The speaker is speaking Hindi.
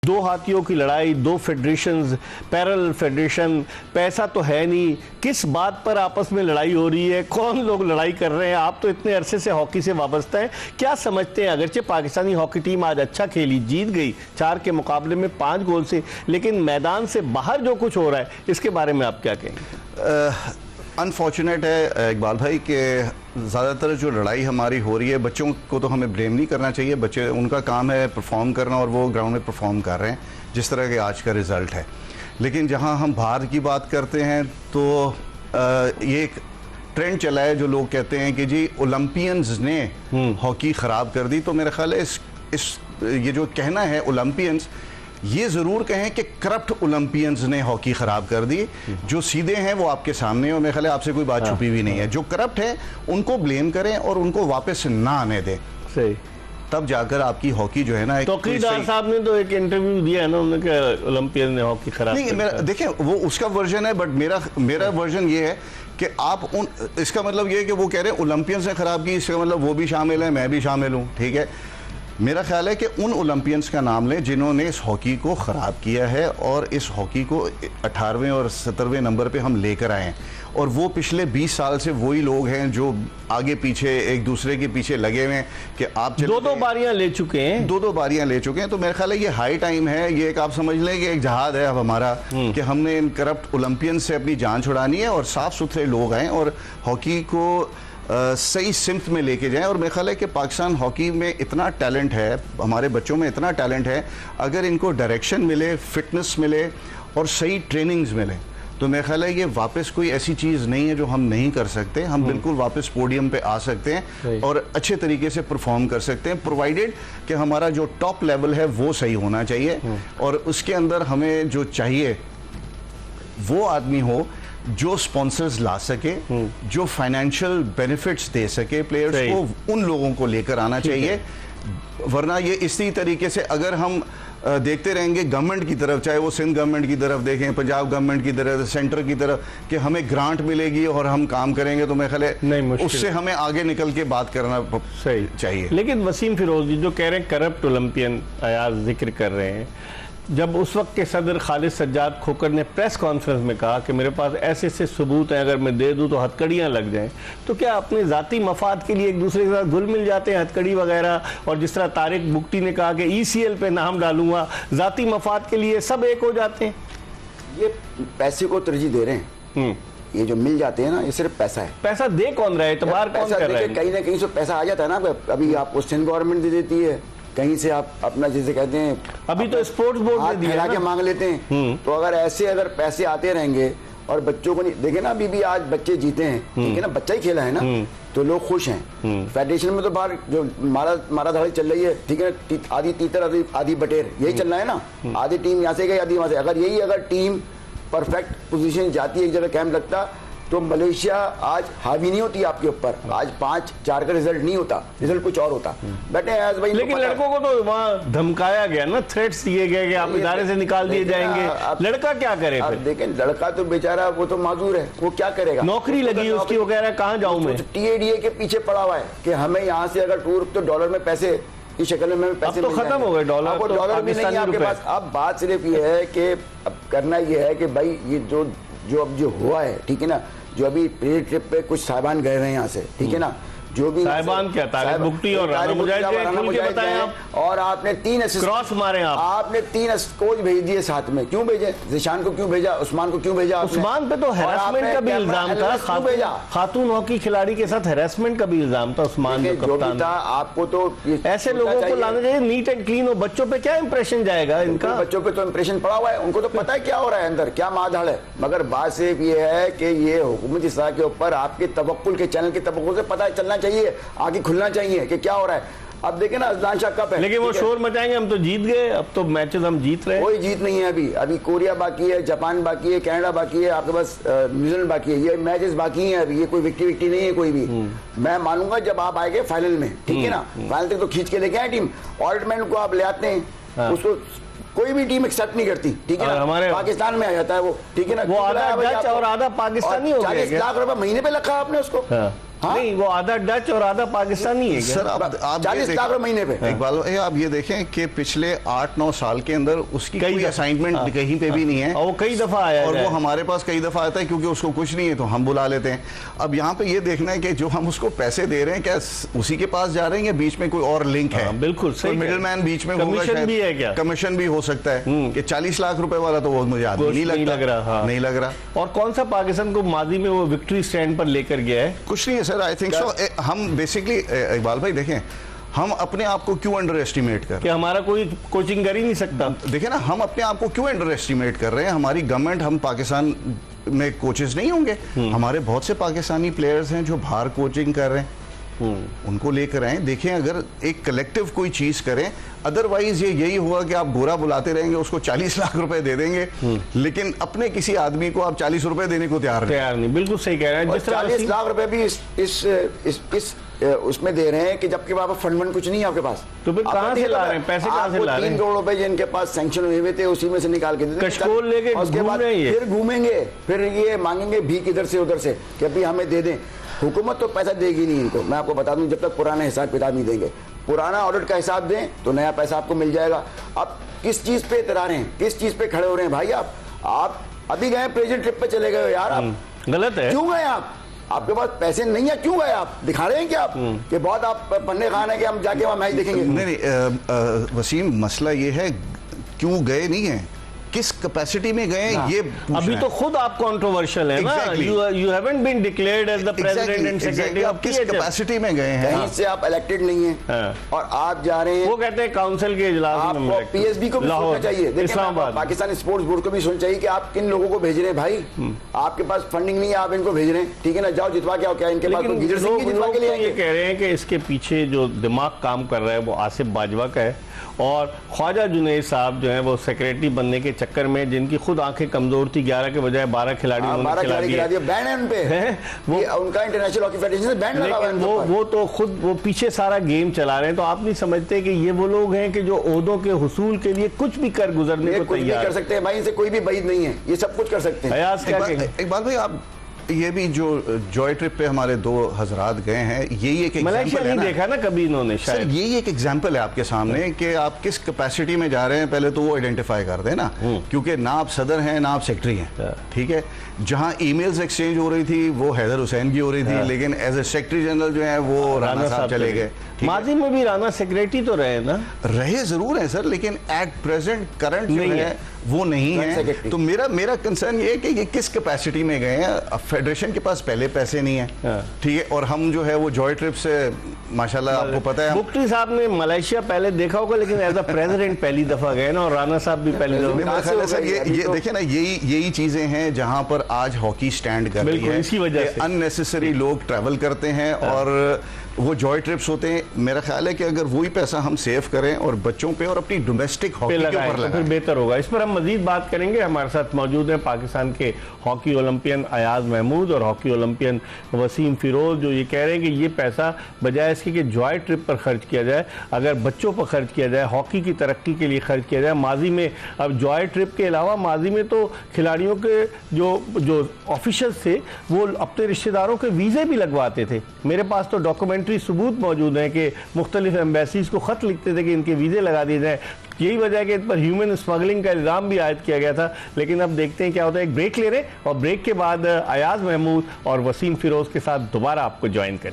दो हाथियों की लड़ाई, दो फेडरेशंस, पैरेलल फेडरेशन, पैसा तो है नहीं, किस बात पर आपस में लड़ाई हो रही है, कौन लोग लड़ाई कर रहे हैं? आप तो इतने अरसे से हॉकी से वाबस्ता हैं, क्या समझते हैं? अगरचे पाकिस्तानी हॉकी टीम आज अच्छा खेली, जीत गई 4 के मुकाबले में 5 गोल से, लेकिन मैदान से बाहर जो कुछ हो रहा है इसके बारे में आप क्या कहेंगे? अनफॉर्चुनेट है इकबाल भाई कि ज़्यादातर जो लड़ाई हमारी हो रही है, बच्चों को तो हमें ब्लेम नहीं करना चाहिए, बच्चे उनका काम है परफॉर्म करना और वो ग्राउंड में परफॉर्म कर रहे हैं जिस तरह के आज का रिज़ल्ट है। लेकिन जहां हम बाहर की बात करते हैं तो ये एक ट्रेंड चला है जो लोग कहते हैं कि जी ओलंपियंस ने हॉकी ख़राब कर दी। तो मेरा ख्याल है ये जो कहना है ओलंपियंस, ये ज़रूर कहें कि करप्ट ओलंपियंस ने हॉकी ख़राब कर दी। जो सीधे हैं वो आपके सामने हैं और मेरे ख्याल है आपसे कोई बात छुपी भी नहीं है। जो करप्ट है उनको ब्लेम करें और उनको वापस ना आने दें, सही, तब जाकर आपकी हॉकी जो है ना। तौकीरदार साहब ने तो एक इंटरव्यू दिया है ना, उन्होंने कहा ओलंपियन ने हॉकी खराब नहीं, देखें वो उसका वर्जन है, बट मेरा वर्जन ये है कि आप इसका मतलब ये है कि वो कह रहे हैं ओलंपियंस ने खराब की, इसका मतलब वो भी शामिल है, मैं भी शामिल हूँ। ठीक है, मेरा ख्याल है कि उन ओलंपियंस का नाम लें जिन्होंने इस हॉकी को ख़राब किया है और इस हॉकी को 18वें और 17वें नंबर पे हम लेकर आए हैं। और वो पिछले 20 साल से वही लोग हैं जो आगे पीछे एक दूसरे के पीछे लगे हुए हैं कि आप दो बारियां ले चुके हैं, दो बारियां ले चुके हैं। तो मेरा ख्याल है ये हाई टाइम है, ये एक आप समझ लें कि एक जहाद है अब हमारा कि हमने इन करप्ट ओलंपियंस से अपनी जान छुड़ानी है और साफ़ सुथरे लोग आएँ और हॉकी को सही सिम्त में लेके जाएं। और मेरा ख्याल है कि पाकिस्तान हॉकी में इतना टैलेंट है, हमारे बच्चों में इतना टैलेंट है, अगर इनको डायरेक्शन मिले, फिटनेस मिले और सही ट्रेनिंग्स मिले तो मेरा ख्याल है ये वापस कोई ऐसी चीज़ नहीं है जो हम नहीं कर सकते। हम बिल्कुल वापस पोडियम पे आ सकते हैं और अच्छे तरीके से परफॉर्म कर सकते हैं, प्रोवाइडेड कि हमारा जो टॉप लेवल है वो सही होना चाहिए और उसके अंदर हमें जो चाहिए वो आदमी हो जो स्पॉन्सर्स ला सके, जो फाइनेंशियल बेनिफिट्स दे सके प्लेयर्स को, उन लोगों को लेकर आना चाहिए। वरना ये इसी तरीके से अगर हम देखते रहेंगे गवर्नमेंट की तरफ, चाहे वो सिंध गवर्नमेंट की तरफ देखें, पंजाब गवर्नमेंट की तरफ, सेंटर की तरफ, कि हमें ग्रांट मिलेगी और हम काम करेंगे, तो मेरे ख्याल है उससे हमें आगे निकल के बात करना सही चाहिए। लेकिन वसीम फिरोजी जो कह रहे हैं करप्ट ओलंपियन अयाज जिक्र कर रहे हैं, जब उस वक्त के सदर खालिद सज्जाद खोकर ने प्रेस कॉन्फ्रेंस में कहा कि मेरे पास ऐसे ऐसे सबूत हैं, अगर मैं दे दूं तो हथकड़ियां लग जाएं, तो क्या अपने ज़ाती मफाद के लिए एक दूसरे के साथ घुल मिल जाते हैं हथकड़ी वगैरह? और जिस तरह तारिक बुगटी ने कहा कि ECL पे नाम डालूंगा, ज़ाती मफाद के लिए सब एक हो जाते हैं। ये पैसे को तरजीह दे रहे हैं, ये जो मिल जाते हैं ना, ये सिर्फ पैसा है। पैसा दे कौन रहा है, एतबार कौन कर रहा है? कहीं ना कहीं से पैसा आ जाता है ना। अभी आपको सिंध गवर्नमेंट दे देती है, कहीं से आप अपना जिसे कहते हैं, अभी तो स्पोर्ट्स बोर्ड ने दिया के मांग लेते हैं। तो अगर पैसे आते रहेंगे और बच्चों को नहीं देखे ना, अभी भी आज बच्चे जीते हैं, ठीक है ना, बच्चा ही खेला है ना, तो लोग खुश हैं। फेडरेशन में तो बाहर जो मारा धाड़ी चल रही है, ठीक है, आधी तीतर आधी बटेर, यही चल रहा है ना। आधी टीम यहाँ से गई, आधी वहां से। अगर टीम परफेक्ट पोजीशन जाती है, एक जगह कैंप लगता, तो मलेशिया आज हावी नहीं होती आपके ऊपर। आज 5-4 का रिजल्ट नहीं होता, रिजल्ट कुछ और होता। बेटे आज भाई, लेकिन लड़कों को तो वहाँ धमकाया गया ना, थ्रेट्स दिए गए कि आप इदारे से निकाल दिए जाएंगे। लड़का क्या करे फिर? देखें, लड़का तो बेचारा वो तो माजूर है, वो क्या करेगा? नौकरी लगी है उसकी, वो कह रहा है कहाँ जाऊँ मैं? TADA के पीछे पड़ा हुआ है कि हमें यहाँ से अगर टूर तो डॉलर में पैसे की शक्ल में पैसे तो खत्म हो गए, डॉलर भी नहीं है आपके पास। अब बात सिर्फ ये है कि अब करना ये है कि भाई ये जो अब जो हुआ है, ठीक है ना, जो अभी प्री ट्रिप पे कुछ साहिबान गए हैं यहाँ से, ठीक है ना, जो भी साहिबान क्या, तारिक बुगटी और राना मुजाहिद बताएं आप, और आपने 3 क्रॉस मारे, आपने 3 कोच भेज दिए साथ में। क्यों भेजे? जिशान को क्यों भेजा? उस्मान को क्यों भेजा? उस्मान पे तो हैरेसमेंट का भी इल्जाम था, खातून हॉकी खिलाड़ी के साथ हैरेसमेंट का भी इल्जाम था उस्मान जो कप्तान था। आपको तो ऐसे लोगों को लाना चाहिए, नीट एंड क्लीन हो। बच्चों पे क्या इंप्रेशन जाएगा इनका? बच्चों पे तो इंप्रेशन पड़ा हुआ है, उनको तो पता है क्या हो रहा है अंदर, क्या माधाड़ है। मगर बात सिर्फ ये है कि ये हुकूमत इस तरह के ऊपर आपके तवक्कुल के चैनल के तवक्कुल से पता चलना चाहिए, आगे खुलना चाहिए कि क्या हो रहा है। अब देखें ना, अजलान शाह कप है, लेकिन वो शोर मचाएंगे हम तो जीत गए, अब तो मैचेस हम जीत रहे हैं। कोई जीत नहीं है अभी कोरिया बाकी है, जापान बाकी है, कनाडा बाकी है, आपके पास न्यूजीलैंड बाकी है, ये मैचेस बाकी हैं अभी। ये कोई विक्ट्री नहीं है कोई भी। मैं मानूंगा जब आप आएंगे फाइनल में, ठीक है ना, फाइनल तक तो खींच के लेके आए टीम। ऑर्डमेंट को आप ले आते हैं, उसको कोई भी टीम एक्सेप्ट नहीं करती, ठीक है ना, हमारे पाकिस्तान में आ जाता है वो, ठीक है ना, वो आधा डच और आधा पाकिस्तानी हो गया। 40 लाख रुपए महीने पे रखा आपने उसको, हाँ? नहीं, वो आधा डच और आधा पाकिस्तानी है क्या? सर आप 40 ये लाख रुपए महीने पे। इकबाल भाई आप ये देखें कि पिछले 8-9 साल के अंदर उसकी कई कोई दफा- असाइनमेंट हाँ, कहीं पे भी नहीं है, और वो कई दफा आया और है। वो हमारे पास कई दफा आता है क्योंकि उसको कुछ नहीं है तो हम बुला लेते हैं। अब यहाँ पे ये देखना है कि जो हम उसको पैसे दे रहे हैं क्या उसी के पास जा रहे हैं या बीच में कोई और लिंक है? हाँ, बिल्कुल सही। मिडिल मैन बीच में होगा कमीशन शायद। भी है क्या? कमीशन भी हो सकता है कि 40 लाख रुपए वाला तो वो मुझे आदमी नहीं नहीं लगता, लग रहा, हाँ। नहीं लग रहा। और कौन सा पाकिस्तान को माजी में वो विक्ट्री स्टैंड पर लेकर गया है? कुछ नहीं है सर, आई थिंक सो। हम बेसिकली इकबाल भाई देखें, हम अपने आप को क्यों अंडर एस्टिमेट कर, कि हमारा कोई कोचिंग कर ही नहीं सकता। देखिए ना, हम अपने आप को क्यों अंडर एस्टिमेट कर रहे हैं? हमारी गवर्नमेंट, हम पाकिस्तान में कोचेस नहीं होंगे? हमारे बहुत से पाकिस्तानी प्लेयर्स हैं जो बाहर कोचिंग कर रहे हैं, उनको लेकर आए। देखें, अगर एक कलेक्टिव कोई चीज करें, अदरवाइज ये यही होगा कि आप गोरा बुलाते रहेंगे, उसको 40 लाख रुपए दे देंगे, लेकिन अपने किसी आदमी को आप 40 रुपए देने को तैयार नहीं। बिल्कुल सही कह रहे हैं। और जिस तरह 40 लाख रुपए भी इस उसमें दे रहे हैं कि जबकि वहां पर फंड कुछ नहीं है आपके पास। तो फिर कहाँ से ला रहे हैं? पैसे कहाँ से ला रहे हैं? 3 करोड़ रुपए जिनके पास सैंक्शन हुए हुए थे उसी में से निकाल के देते। कशकोल लेके और उसके घूम बाद रहे हैं ये। फिर घूमेंगे, फिर ये मांगेंगे भीख इधर से उधर से कि अभी हमें दे दें। हुकूमत तो पैसा देगी नहीं इनको, मैं आपको बता दूं, जब तक पुराना हिसाब किताब नहीं देंगे। पुराना ऑडिट का हिसाब दें तो नया पैसा आपको मिल जाएगा। अब किस चीज पे इतरा रहे हैं, किस चीज पे खड़े हो रहे हैं भाई? आप अभी गए प्रेजेंट ट्रिप पे चले गए हो यार, आप गलत है। क्यों गए आप? आपके पास पैसे नहीं है, क्यों गए आप? दिखा रहे हैं कि आप कि बहुत आप पन्ने खान है कि हम जाके वहां मैच देखेंगे। नहीं, वसीम, मसला ये है क्यों गए नहीं है, किस कैपेसिटी में गए, ये अभी तो खुद आप कंट्रोवर्शियल है ना। Exactly. You haven't been declared as the president and secretary आप ऑफ किस कैपेसिटी में गए हैं? कहीं से आप इलेक्टेड नहीं है हाँ। और आप जा रहे हैं। वो कहते हैं काउंसिल के इजलास में। आपको पीएसबी को भी सोचना चाहिए। देखिए, इस्लामाबाद, पाकिस्तान स्पोर्ट्स बोर्ड को भी सोचना चाहिए कि आप किन लोगों को भेज रहे हैं भाई। आपके पास फंडिंग नहीं है, आप इनको भेज रहे हैं, ठीक है ना, जाओ जितवा के आओ। क्या इनके पास लेकिन गिजर सिंह की जितवा लोग के लिए तो ये आएंगे? कह रहे हैं कि इसके पीछे जो दिमाग काम कर रहा है वो आसिफ बाजवा का है, और ख्वाजा जुनैद साहब जो है वो सेक्रेटरी बनने के चक्कर में, जिनकी खुद आंखें कमजोर थी, 11 के बजाय 12 खिलाड़ी उन्होंने खिला दिए। बैन है उन पे, वो उनका इंटरनेशनल हॉकी फेडरेशन से बैन लगा हुआ है। लेकिन वो तो खुद वो पीछे सारा गेम चला रहे हैं। तो आप नहीं समझते कि ये वो लोग हैं कि जो ओहदों के हुसूल के लिए कुछ भी कर गुजरने को कुछ भी तैयार कर सकते हैं भाई, इनसे कोई भी बईद नहीं है, ये सब कुछ कर सकते हैं। अयाज क्या कहेंगे? इकबाल भाई, आप ये भी जो जॉय ट्रिप पे हमारे 2 हजरात गए हैं, यही एक मलेशिया एग्जांपल है नहीं ना। देखा ना कभी इन्होंने सर, शायद। यही एक एग्जाम्पल है आपके सामने कि आप किस कैपेसिटी में जा रहे हैं, पहले तो वो आइडेंटिफाई कर दें ना, क्योंकि ना आप सदर हैं ना आप सेक्रेटरी हैं, ठीक है। जहां ईमेल्स एक्सचेंज हो रही थी वो हैदर हुसैन की हो रही थी, लेकिन एज ए सेक्रेटरी जनरल जो है वो राणा साहब चले गए। माजी में भी राणा सेक्रेटरी तो रहे ना। रहे जरूर हैं सर, लेकिन एट प्रेजेंट करंट जो नहीं है वो नहीं है। तो मेरा कंसर्न ये है कि ये किस कैपेसिटी में गए हैं। फेडरेशन के पास पहले पैसे नहीं है, ठीक है, और हम जो है वो जॉय ट्रिप से माशाल्लाह आपको पता है। मुफ्ती साहब ने मलेशिया पहले देखा होगा, लेकिन एज अ प्रेसिडेंट पहली दफा गए ना, और राणा साहब भी पहली दफा। मेरा ख्याल है सर, ये देखिए ना, यही चीजें हैं जहां पर आज हॉकी स्टैंड कर रही है। इसी वजह से अननेसेसरी लोग ट्रैवल करते हैं और वो जॉय ट्रिप्स होते हैं। मेरा ख्याल है कि अगर वही पैसा हम सेव करें और बच्चों पे और अपनी डोमेस्टिक हॉकी के ऊपर तो फिर लगाएं, बेहतर होगा। इस पर हम मजीद बात करेंगे। हमारे साथ मौजूद हैं पाकिस्तान के हॉकी ओलंपियन अयाज महमूद और हॉकी ओलंपियन वसीम फिरोज, जो ये कह रहे हैं कि ये पैसा बजाय इसके कि जॉय ट्रिप पर खर्च किया जाए, अगर बच्चों पर खर्च किया जाए, हॉकी की तरक्की के लिए खर्च किया जाए। माजी में, अब जॉय ट्रिप के अलावा माजी में तो खिलाड़ियों के जो ऑफिशियल्स थे वो अपने रिश्तेदारों के वीज़े भी लगवाते थे। मेरे पास तो डॉक्यूमेंट्री सबूत मौजूद हैं कि मुख्तलिफ एम्बेसीज को ख़त लिखते थे कि इनके वीज़े लगा दिए जाए। यही वजह है कि इन पर ह्यूमन स्मगलिंग का इल्ज़ाम भी आयद किया गया था। लेकिन अब देखते हैं क्या होता है। एक ब्रेक ले रहे हैं और ब्रेक के बाद अयाज महमूद और वसीम फिरोज के साथ दोबारा आपको ज्वाइन करें।